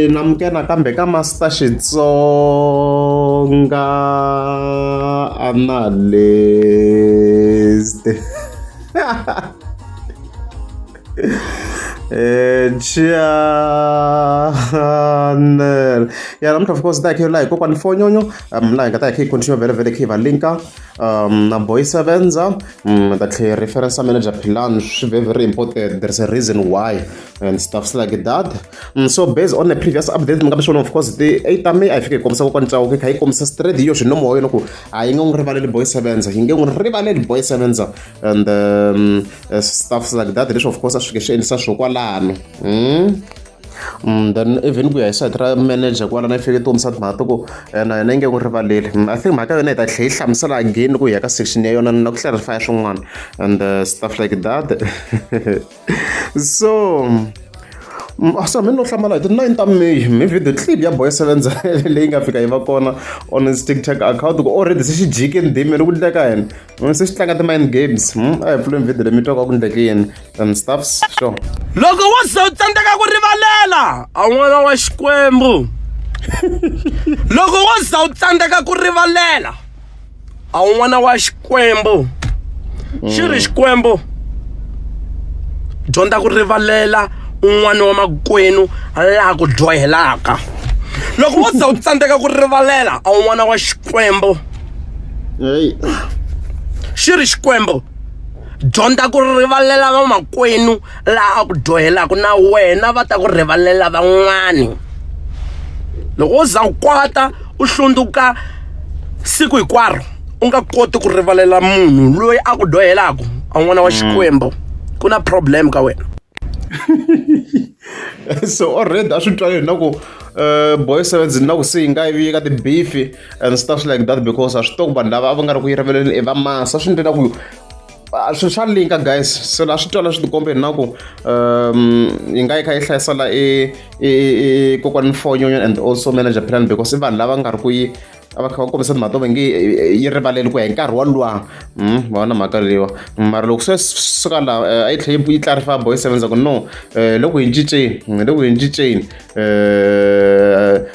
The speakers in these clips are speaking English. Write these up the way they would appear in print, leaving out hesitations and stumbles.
Namkena kambe ka Master Xitsonga analyst. Channel. Yeah, I'm of course that like open for nyonyo. Like that continue very key linka. Na boy sevenza. That reference manager plan very important. There's a reason why and stuffs like that. So based on the previous update, mga of course the 8 May I think komsa ko ntsaw ke kai komsa straight yo no mo yo ko ay ngong rivalel boy sevenza. Hinge ngong rivalel boy sevenza and stuffs like that. This of course in such kwalano then even ku ya sa tra manager kwala na fike tom sat matoko na nenge ku rivalele I think maka yona ita hle hlamsela again ku ya ka section ya yona na ku clarify swin'wana and stuff like that. So asa mina lo hlamala the 9th of May me video clip ya boy sevenza leyi nga fika yiva kona on his TikTok account ku already se xijike ndime ku ndleka yena se xitlanga ti mind games I film video le mitoko ku ndleke yena and stuffs sure loko wo se u tsandzeka ku rivalela a n'wana wa Xikwembu loko wo se u tsandzeka ku rivalela a n'wana wa Xikwembu xi ri Xikwembu dyondza ku rivalela un'wana wa makwenu laha ku dyohelaka loko wo za u tsandzeka ku rivalela a un'wana wa Xikwembu xi ri Xikwembu dyondza ku rivalela va makwenu laha ku dyohelaka na wena va ta ku rivalela van'wani loko wo za u kwata u hlundzuka siku hinkwaro u nga koti ku rivalela munhu loyi a ku dyohelaka a un'wana wa Xikwembu ku na problem ka wena. So already I should try na ku boy sevens na ku singa ivi ka ti beef and stuff like that because I should talk vanhu lava va nga ri ku yireveleni i va masa swi ndlela ku swa linka guys so la swi twala swi tikombe na ku yi nga yi kha yi hlayisela kokwani Mfonyo and also manager plan because i vanhu lava nga ri ku yi ava kha va kombisa timhaka to va nge yi rivaleli ku ya hi nkarhi walowa vona mhaka leyiwa mara loko se suka laha a yi tlhela yi clarify boy sevenza ku no loko hi cinceni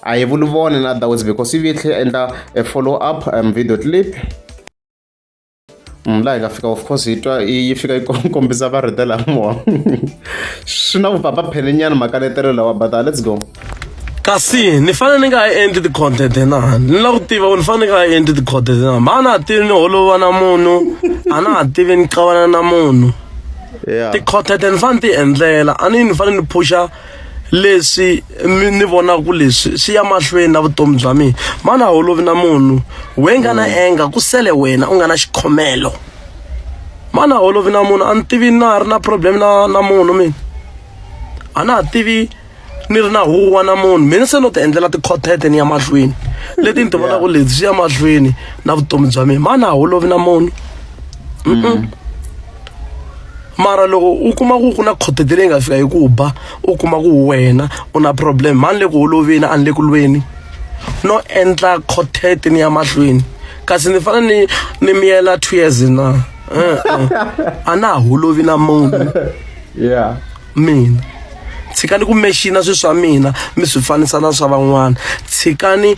a yi vuli vona in other words because yi tlhela endla follow up video clip laha hi nga fika of course hi twa yi fika yi kombisa va rete lamawa swi na vupapa phelenyana mhaka letelo lawa but let's go. Kasi ni fanele ni nga endli ti content na ni la ku tiva ku ni fanele ni nga endli ti content na ma na tivi ni holova na munhu a na ha tivi ni qavana na munhu ti content ni fanele ti endlela a ni fanele ni pusha leswi ni vona ku leswi swi ya mahlweni na vutomi bya mina ma na holovi na munhu we nga na enga ku sele wena u nga na xikhomelo ma na holovi na munhu a ni tivi na ri na problem na munhu mina a na ha tivi ni ri na huwa na munhu mina se no ti endlela ti content ni ya mahlweni leti ni ti vona ku leswi swi ya mahlweni na vutomi bya mina ma na holovi na munhu mara loko u kuma ku na content leyi nga fika hi ku ba u kuma ku wena u na problem mani le ku holoveni a ni le ku lweni no endla content ni ya mahlweni kasi ni fanele ni miyela 2 years na a na holovi na munhu mina tshikani ku mexina swi swa mina mi swi fanisa na swa van'wana tshikani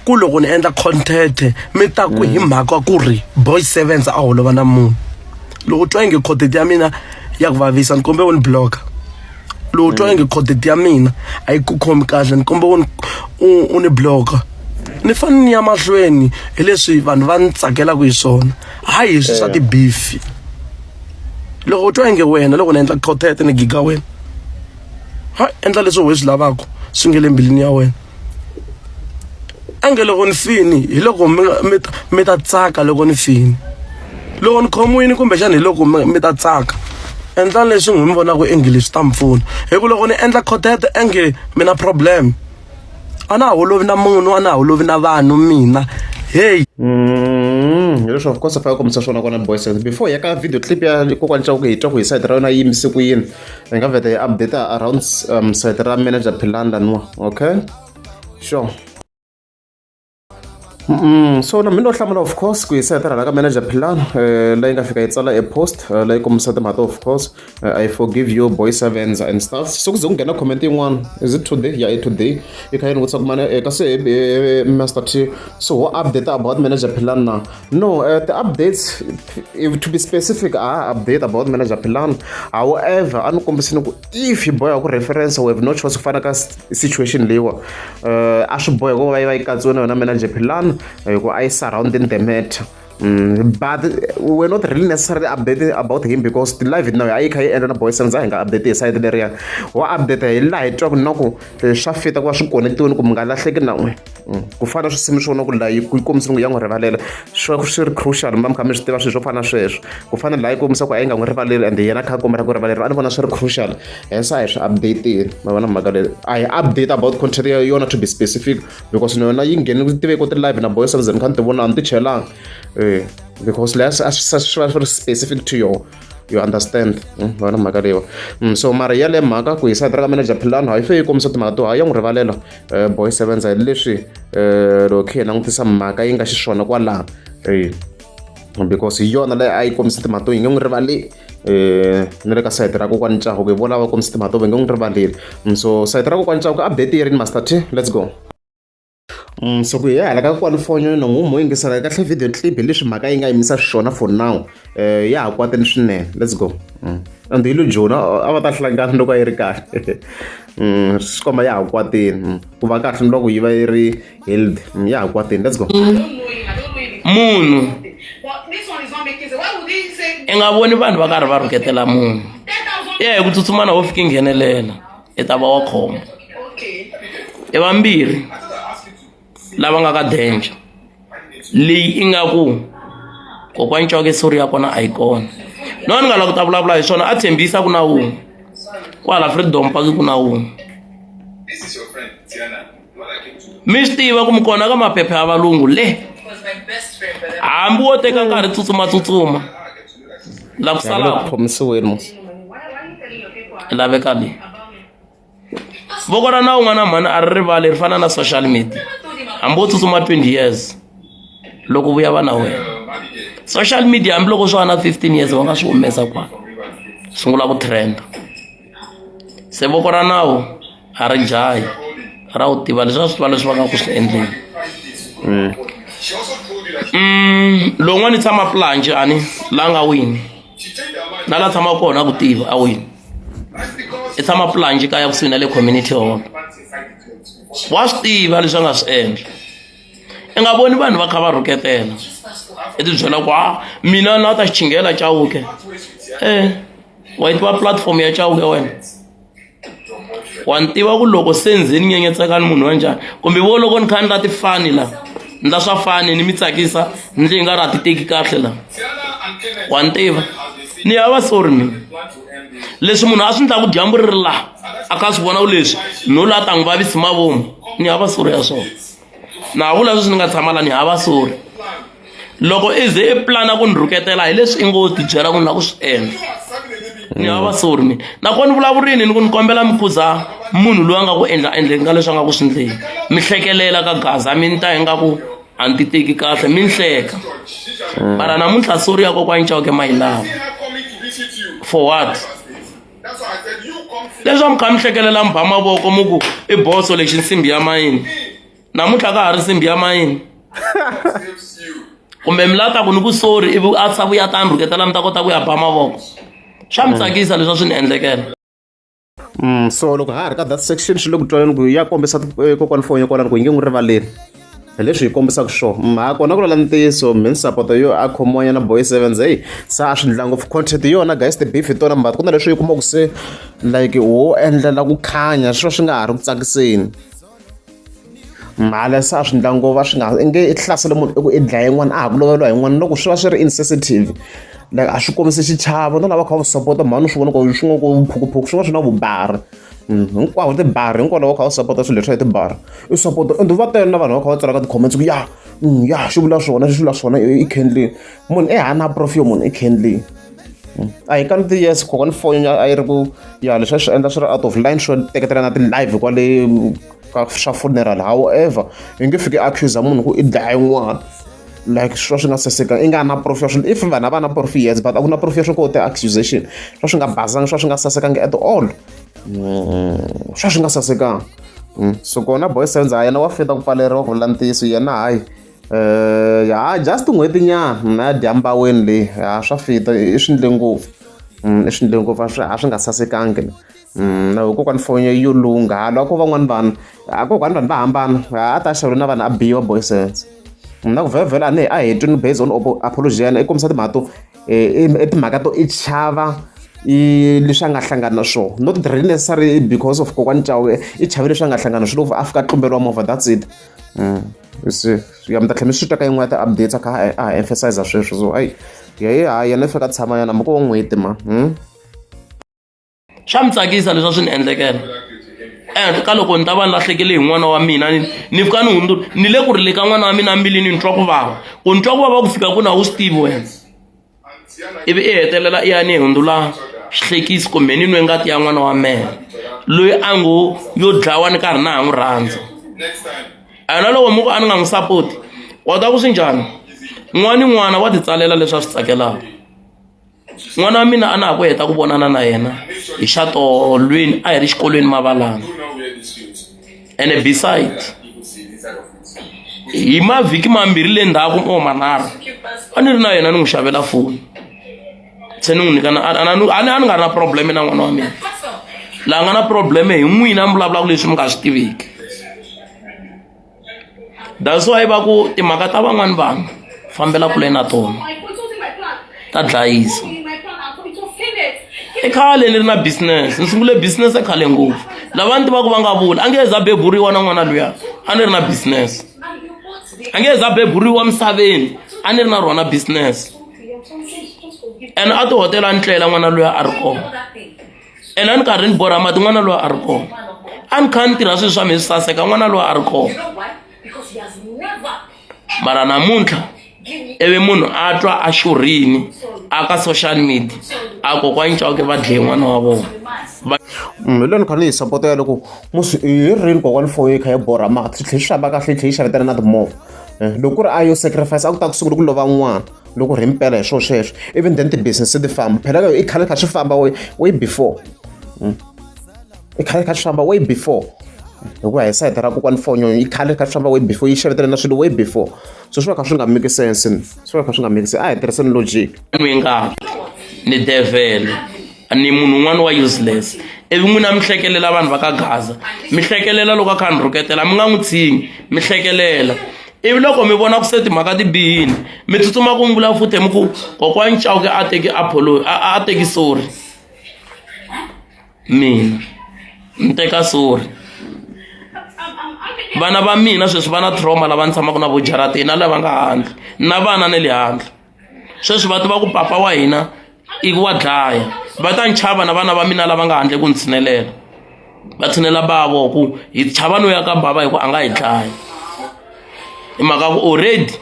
ku loko ni endla content mi ta ku hi mhaka ku ri boy sevens a holova na munhu loko twa nge content ya mina ya ku vavisa ni kombe ni block loko twa nge content ya mina a yi ku khomi kahle ni kombe u ni block ni fanele ni ya mahlweni hi leswi vanhu va ni tsakelaka hi swona hayi hi swa ti beef loko twa nge wena loko ni endla content ni giga wena ha endla leswi we swi lavaka swi nge le mbilwini ya wena ange loko ni fini hi loko mi ta tsaka loko ni fini loko ni khomiwini kumbe xana hi loko mi ta tsaka endla leswi n'wi mi vona ku English ta mpfuna hi ku loko ni endla content ange mina problem a na holovi na munhu a na holovi na vanhu mina hey leswi of course fa komisa swona kona boys before ya ka video clip ya kokwani cha ku hi twa ku hi side ra yona yi yimise ku yini hi nga veta hi update around side ra manager Philanda nwa okay sure So na mina hlamula of course ku yiseta la ka manager plan la nga fika itsala e post la ikombisa timhaka of course I forgive you boy sevens and stuff so kuze kungena comment yin'wana is it today yeah today you can what's up man ka se master T so what update about manager plan now no the updates if to be specific update about manager plan however anukombisini ku if you boy ku reference we have no choice kufana ka situation lewa a swi boy ku va yi katsiwena na manager plan I surrounding the matter. But we're not really necessarily updating about him because the live now I can end boy sense I update the side area wa update hi laha hi twaku naku swa fita ku va swi connectiwini ku mi nga lahleki na n'we ku fana swisimi swona ku laha yi kombisa ku ya n'wi rivalela swi ri crucial mi va mi kha mi swi tiva swilo swo fana sweswo ku fana laha yi kombisa ku a yi nga n'wi rivaleli and yena kha a kombela ku rivalela a ni vona swi ri crucial hence a hi swi updateni ma vona mhaka leyi a hi update about content ya yona to be specific because yona yi ngheni ku tive ku ti live na boy sevens kha ni ti vona a ni ti chelanga because less specific to you understand vana mhaka leyiwa so mara yale mhaka ku yisa ka manager plan hayi fe komisa timhaka to hayi ya n'wi rivalela boy sevens hi leswi loko hi langutisa mhaka yi nga xiswona kwalaha because hi yona leyi a yi komisa timhaka to yi nge n'wi rivali ni le ka sayiti ra kokwani Ncago ku hi vola va komisa timhaka to va nge n'wi rivaleli so sayiti ra kokwani Ncago ku update yi rini master T let's go so ku ya hala ka kwalifonyo na n'wumo yingisela kahle video clip leswi mhaka yi nga yimisa swona for now ya ha kwateni swinene let's go and hi lo Jona a va ta hlangana loko a yi ri kahle swi komba ya ha kwateni ku va kahle loko yi va yi ri healthy ya ha kwateni let's go munhu i nga voni vanhu va karhi va rhuketela munhu hi ku tsutsumana wo fika nghenelela i ta va wa khombo i vambirhi lava nga ka danger leyi i nga ku kokwani Ncago story ya kona a yi kona no ni nga lava ku ta vulavula hi swona a tshembisa ku na wun'we kwala Freedom Park ku na wun'we mi swi tiva ku mi kona ka maphepha ya valungu le hambi wo teka nkarhi tsutsuma la ku sala khomisiweni laveka leyi voko ra na un'wana mhani a ri rivali ri fana na social media hambi wo tsutsuma 20 years loko vuya va na wena social media hambi loko swi va na 15 years va nga swi humesa kwala sungula ku trenda se voko ra nawu a ri jahi ra u tiva leswi swi va leswi va nga ku swi endleni lowun'wana i tshama planche ani la nga wini na la tshama kona ku tiva a wini i tshama planche ka ya kusuhi na le community hall wa swi tiva leswi a nga swi endla i nga voni vanhu va kha va rhuketela i ti byela ku mina na ta xichingela Chauke wa yi tiva platform ya Chauke wena wa ni tiva ku loko se ndzeni nyenyetseka ni munhu wa njhani kumbe vo loko ni kha ni ra tifani la ni ta swa fani ni mi tsakisa ni leyi nga ra ti teki kahle la wa ni tiva ni hava sorry mina leswi munhu a swi ndla ku dyambu ri laha a kha swi vona ku leswi no la ta n'wi vavisi mavomu ni hava sorry ya swona na vula leswi ni nga tshama la ni hava sorry loko i ze i plana ku ni rhuketela hi leswi i ngo ti byela ku ni la ku swi endla ni hava sorry mina nakona vulavurini ni ku ni kombela mi khuza munhu loyi a nga ku endleni ka leswi a nga ku swi endleni mi hlekelela ka gaza mi ni ta hi nga ku a ni ti teki kahle mi ni hleka mara namuntlha sorry ya kokwani Ncago ma yi lava for what leswi mi kha mi hlekelela mi ba mavoko mu ku i boso lexi nsimbi ya mayini namuntlha ka ha ri nsimbi ya mayini kumbe mi lata ku ni ku sorry ivi a tsa vuya ta ni rhuketela mi ta kota ku ya ba mavoko swa mi tsakisa leswi a swi ni endlekela so loko ha ha ri ka that section swi le ku twaneni ku ya kombisa kokwani fonyo kwalani ku yi nge n'wi rivaleli hi leswi hi kombisaka swona mhaka kona ku lala ntiyiso mi ni support yo a khomiwanya na boy sevens hey se a swi ndla ngopfu content yona guys the beef hi tona mbati ku na leswi yi kumaku se like wo endlela ku khanya swilo swi nga ha ri ku tsakiseni mhala se a swi ndla ngopfu a swi nga i nge i hlasele munhu i ku i dlaya yin'wana a ha ku loveriwa yin'wana loko swi va swi ri insensitive like a swi kombisi xichavo na lava kha va support mhani swi vona ku swi nga ku phukuphuku swi va swi na vubari hinkwavo tibari hinkwalaho kha va support swilo leswi hi tibari i support and va tele na vanhu va kha va tsala ka ti-comments ku ya xi vula swona xi vula swona i candling munhu i hana profio munhu i candling a hi kani ti-yes kokwani fonyo a yi ri ku ya leswi a swi endla swi ri out of line swo teketela na ti-live kwale swa funeral. However i nge fiki accuse munhu ku i dlaye n'wana like swo swi nga sasekanga i nga na profession if vanhu va na proof yes but a ku na profession ko te accusation swo swi nga basanga swo swi nga sasekanga at all swo swi nga sasekanga so kona boy sense yena wa fita ku pfaleriwa ku vula ntiyiso yena hayi ya just n'hweti nyana na dyambaweni leyi ya swa fita i swi ndle ngopfu i swi ndle ngopfu a swi nga sasekanga na kokwani foni yo lungha loko van'wani vanhu kokwani vanhu va hambana a ta xavula na vanhu a biwa boy sense na ku vhela a hetini based on apology yana i kombisa timhaka timhaka to i chava leswi a nga hlangana na swona not really necessary because of kokwani Chauke i chave leswi a nga hlangana na swilo a fika tlumberiwa movha that's it ya mi ta tlhela mi swi twa ka yin'wana ti-updates a kha a emphasize sweswo so hayi yena i fika tshama yana moko wa n'hweti ma swa mi tsakisa leswi swi ni endlekela ka loko ni ta va ni lahlekele hi n'wana wa mina ni fika ni hundula ni le ku ri le ka n'wana wa mina mbilini ni twa ku vava ku ni twa ku vava ku fika ku na wu swi tivi wena ivi i hetelela i ya ni hundula xihlekisi kumbe ni nwe ngati ya n'wana wa mena loyi a ngo yo dlawa ni karhi na ha n'wi rhandza a na loko muku a ni nga n'wi sapoti wa ta ku swi njhani n'wana wa titsalela leswi a swi tsakelaka n'wana wa mina a na ha ku heta ku vonana na yena hi xatolweni a hi ri xikolweni Mavalana and beside hi mavhiki mambirhi le ndzhaku manharhu a ni ri na yena ni n'wi xavela foni se ni n'wi nyika a ni nga ri na problem na n'wana wa mina laha nga na problem hi n'wina mi vulavulaka leswi mi nga swi tiveki that's why va ku timhaka ta van'wani vanhu fambela kule na tona ta dlayisa i khale ni ri na business ni sungule business e khale ngopfu lava ni tivaka va nga vula a nge za beburiwa na n'wana luya a ni ri na business a nge za beburiwa misaveni a ni ri na rona business and a tihotela ni tlela n'wana luya a ri kona and a ni karhi ni borha mati n'wana luya a ri kona a ni kha ni tirha swilo swa mi swi saseka n'wana luya a ri kona mara namuntlha ivi munhu a twa a xurhini a ka social media a kokwani Chauke va dlaye n'wana wa vona hi lweni kha ni hi sapota loko hi rini kokwani foni yi kha yi borha mati tlhe xi xava kahle tlhe yi xavetela na timovha loko ku ri a yo sacrifice a ku ta ku sungula ku lova n'wana loko ri mpela hi swona sweswo even then ti-business ti famba phela i khale kha swi famba way before i khale kha swi famba way before hikuva hi sayiti ra kokwani fonyo yi khale kha swi famba way before yi xavetela na swilo way before so swi va kha swi nga make sense swi va kha swi nga make sense a hi tirhiseni logic ni devil ni munhu un'wana wa useless ivi n'wina mi hlekelela vanhu va ka Gaza mi hlekelela loko a kha ni rhuketela mi nga n'wi tshinyi mi hlekelela ivi loko mi vona ku se timhaka ti bihini mi tsutsuma ku vula futhi mi ku kokwani Chauke a teki apology a teki sorry mina ni teka sorry vana va mina sweswi va na trauma lava ni tshamaka na vo Jaratini na lava nga handle na vana ne le handle sweswi va tiva ku papa wa hina i wa dlaya va ta ni chava na vana va mina lava nga handle ku ni tshinelela va tshinela bavo ku hi chava no ya ka baba hi ku a nga hi dlaya hi mhaka ku already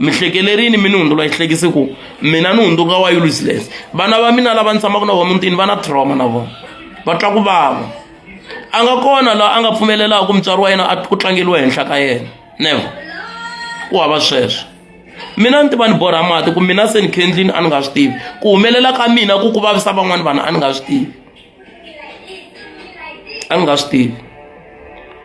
mi hlekelerini mi ni hundula hi hlekisi ku mina ni hundzuka wa useless vana va mina lava ni tshamaka na vona mutini va na trauma na vona va twa ku vava a nga kona laha a nga pfumelelaka ku mutswari wa yena a ku tlangeliwa henhla ka yena never ku hava sweswo mina ni tiva ni borha mati ku mina se ni khendlini a ni nga swi tivi ku humelela ka mina ku vavisa van'wana vanhu a ni nga swi tivi a ni nga swi tivi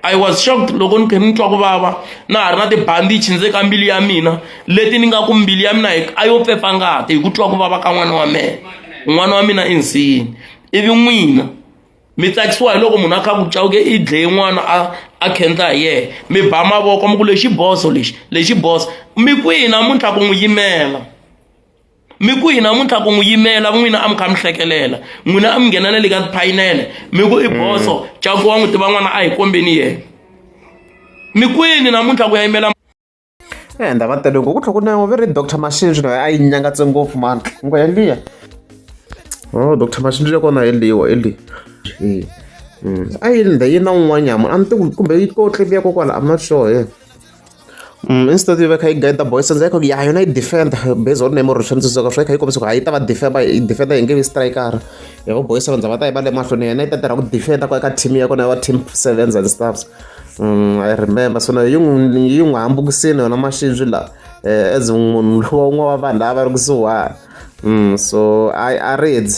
I was shocked loko ni khe ni twa ku vava na ha ri na tibandichi ndzeni ka mbilu ya mina leti ni nga ku mbilu ya mina a yo pfefa ngati hi ku twa ku vava ka n'wana wa mina ensiyini ivi n'wina mi tsakisiwa hi loko munhu a kha ku Chauke i dlaye n'wana a khendla hi yena mi ba mavoko mi ku lexi boso lexi boso mi kwihi namuntlha ku n'wi yimela mi kwihi namuntlha ku n'wi yimela n'wina a mi kha mi hlekelela n'wina a mi nghena na le ka tiphayinele mi ku i boso Chauke wa n'wi tiva n'wana a hi kombeni yena mi kwini namuntlha ku ya yimela ndava tele ku tlhela ku na veri Dr. Mashinji a yi nyangatse ngopfu mani ngo yeliya Dr. Mashinji kona yeliwa a yi ndha yi na un'wanyama a ni ti kumbe yi kotliviya kokwala I'm not sure instead yi va kha yi guide boys sense yi ya yona yi defend based on memory swi ndzi swi kha yi kombisa ku a yi ta va defender yi nge vi striker ya vo boys seven va ta yi va le mahlweni yena yi ta tirha ku defender ka team ya kona ya va team sevens and stuffs I remember so na yung hambukisini yona mashinji la as munhu lowun'we wa vanhu lava ri kusuhani so I read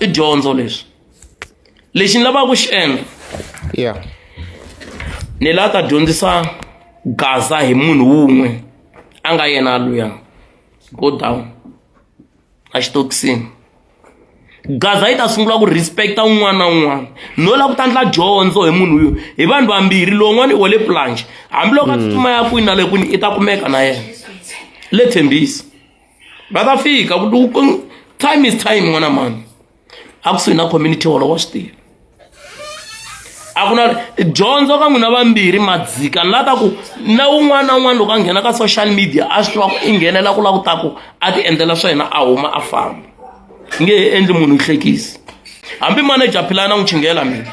I dyondzo lexi ni lavaka ku xi endla yeah ni lava ta dyondzisa Gaza hi munhu wun'we a nga yena luya go down a xitokisini Gaza yi ta sungula ku respecta un'wana na un'wana no la ku tandla dyondzo hi munhu uyo hi vanhu vambirhi lowun'wana i wele planche hambiloko a tsutsuma ya kwini na le kwini i ta kumeka na yena le tshembisi va ta fika time is time n'wana mani a kusuhi na community hall wa swi tiva a ku na dyondzo ka n'wina vambirhi madzika ni la ta ku na un'wana na un'wana loko a nghena ka social media a swi tiva ku i nghenela ku la ku ta ku a ti endlela swa yena a huma a famba nge endli munhu hlekisi hambi manager phila na n'wi chingela mina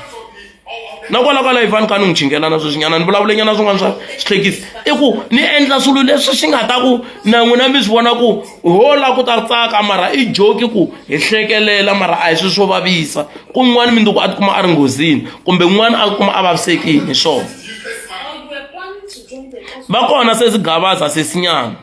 na kwala ka live ka ni n'wi chingela na sweswi nyana ni vulavulenyana swin'wana swa swihlekisi i ku ni endla swilo leswi swi nga ta ku na n'wina mi swi vona ku hola ku ta tsaka mara i joke ku hi hlekelela mara a hi swi swo vavisa kun'wana mindzuku a tikuma a ri nghozini kumbe n'wana a kuma a vavisekini hi swona va kona sesigabaza sesinyana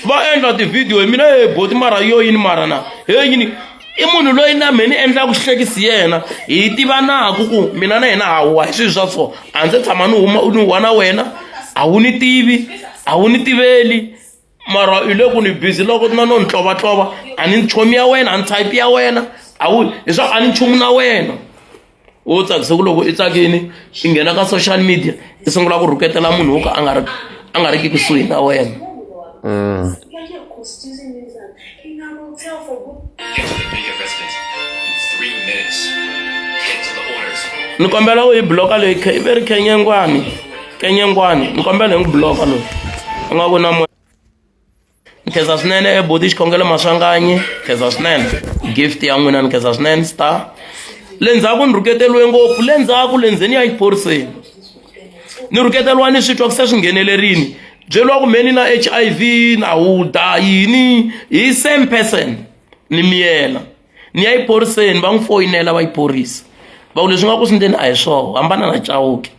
va endla ti-video hi mina boti mara yo yini mara na yini i munhu loyi na mina ni endla ku xihlekisi yena hi tivanaku ku mina na yena hawa hi swilo swa so a ndzi tshama ni huma na wena a wu ni tivi a wu ni tiveli mara i le ku ni busy loko na no ni tlovatlova a ni nchomi ya wena a ni type ya wena hi swa a ni nchumu na wena wo tsakise ku loko i tsakini i nghena ka social media i sungula ku rhuketela munhu wo ka a nga ri ki kusuhi na wena ni kombela u yi bloka loyi i ve ri kenyengwani ni kombela hi n'wi bloka loyi u nga vona ni khensa swinene eboti xikhongelo maswanganyi khensa swinene gift ya n'wina ni khensa swinene star le ndzhaku ni rhuketeliwe ngopfu le ndzhaku le ndzeni ya xiphoriseni ni rhuketeliwa ni swi twa ku se swi nghenelerini byeliwa ku meni na HIV na huda yini hi same person ni miyela ni ya xiphoriseni va n'wi foyinela va xiphorisa va ku leswi nga ku swi ndeni a hi swoho hambana na Chauke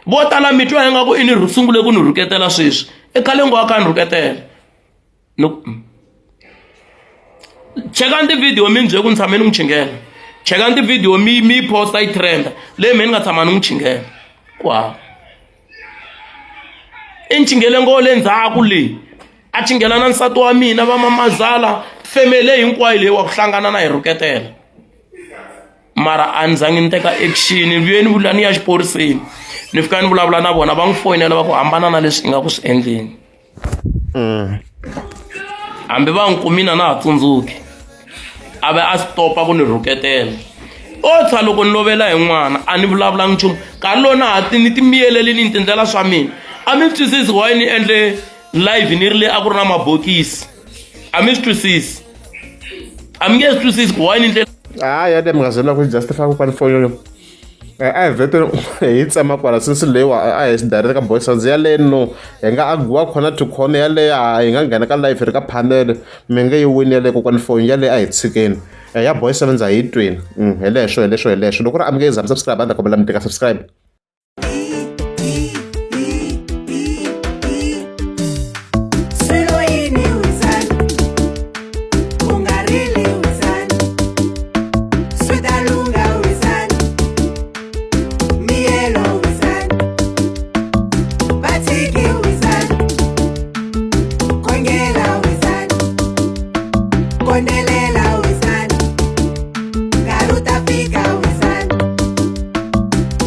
vo tala mi twa ingaku i ni sungule ku ni rhuketela sweswi i khale ngo aka ni rhuketela cheka ni video mi byele ku ni tshame ni n'wi chingela cheka ni video mi posta yi trenda leyi me ni nga tshama ni n'wi chingela wow i ni chingele ngo le ndzhaku leyi a chingela na nsati wa mina va mamazala family hinkwayo leyi wa ku hlangana na hi rhuketela mara a ni zangi ni teka action ni vuye ni vula ni ya xiphoriseni ni fika ni vulavula na vona va n'wi foyinela va ku hambana na leswi nga ku swi endleni hambi va n'wi kumina na ha tsundzuki a ve a stopa ku ni rhuketela o tsha loko ni lovela hi n'wana a ni vulavulangi nchumu nkarhi lowu na ha ni ti miyeleli ni tindlela swa mina a mi swi twisisi why ni endle live ni ri le a ku ri na mabokisi a mi swi twisisi a mi nge swi twisisi ku why ni ndlela ya de mi nga zela ku justify ku kwani foyini a hi vete hi tsema kwala since leyiwa a hi direct ka Boys Sounds yaleyo no hi nga agiwa khona to khona yaleyo hi nga nghena ka live hi ri ka panel mi nge yi wini yaleyo kokwani foyini yaleyo a hi tshikeni ya Boys Sounds a hi twini hi leswo loko ri a mi nge zami subscribe a ni ta kombela mi teka subscribe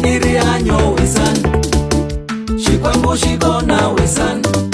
Irianyo wesan, Shikwambo shikona wesan.